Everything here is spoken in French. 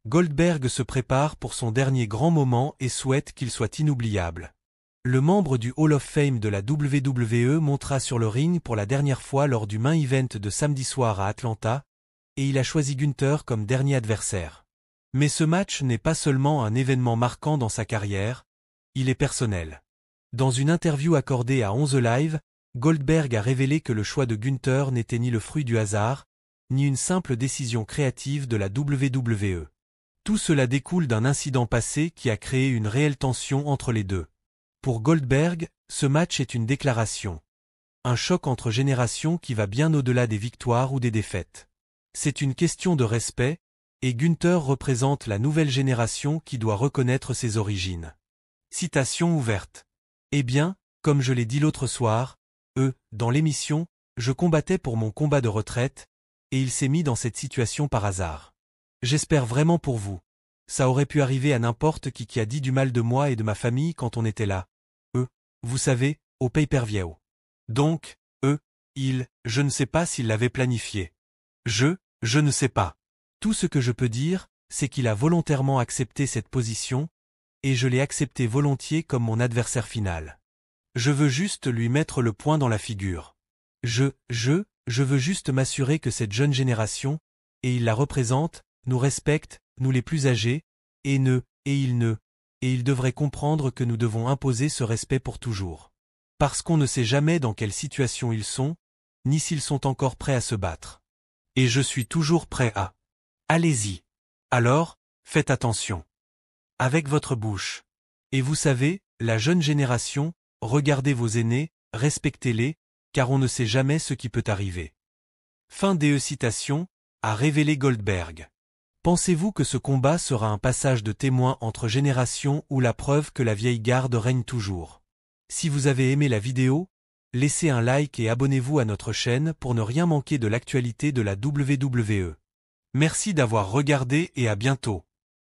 Goldberg se prépare pour son dernier grand moment et souhaite qu'il soit inoubliable. Le membre du Hall of Fame de la WWE montera sur le ring pour la dernière fois lors du main event de samedi soir à Atlanta, et il a choisi Gunther comme dernier adversaire. Mais ce match n'est pas seulement un événement marquant dans sa carrière, il est personnel. Dans une interview accordée à 11 Live, Goldberg a révélé que le choix de Gunther n'était ni le fruit du hasard, ni une simple décision créative de la WWE. Tout cela découle d'un incident passé qui a créé une réelle tension entre les deux. Pour Goldberg, ce match est une déclaration. Un choc entre générations qui va bien au-delà des victoires ou des défaites. C'est une question de respect, et Gunther représente la nouvelle génération qui doit reconnaître ses origines. Citation ouverte. Eh bien, comme je l'ai dit l'autre soir, dans l'émission, je combattais pour mon combat de retraite, et il s'est mis dans cette situation par hasard. J'espère vraiment pour vous. Ça aurait pu arriver à n'importe qui a dit du mal de moi et de ma famille quand on était là. Vous savez, au pay-per-view. Donc, je ne sais pas s'il l'avait planifié. Je ne sais pas. Tout ce que je peux dire, c'est qu'il a volontairement accepté cette position, et je l'ai accepté volontiers comme mon adversaire final. Je veux juste lui mettre le poing dans la figure. Je veux juste m'assurer que cette jeune génération, et il la représente, nous respecte, nous les plus âgés, et il devrait comprendre que nous devons imposer ce respect pour toujours. Parce qu'on ne sait jamais dans quelle situation ils sont, ni s'ils sont encore prêts à se battre. Et je suis toujours prêt à. Allez-y. Alors, faites attention. Avec votre bouche. Et vous savez, la jeune génération, regardez vos aînés, respectez-les, car on ne sait jamais ce qui peut arriver. Fin des citations, a révélé Goldberg. Pensez-vous que ce combat sera un passage de témoin entre générations ou la preuve que la vieille garde règne toujours? Si vous avez aimé la vidéo, laissez un like et abonnez-vous à notre chaîne pour ne rien manquer de l'actualité de la WWE. Merci d'avoir regardé et à bientôt.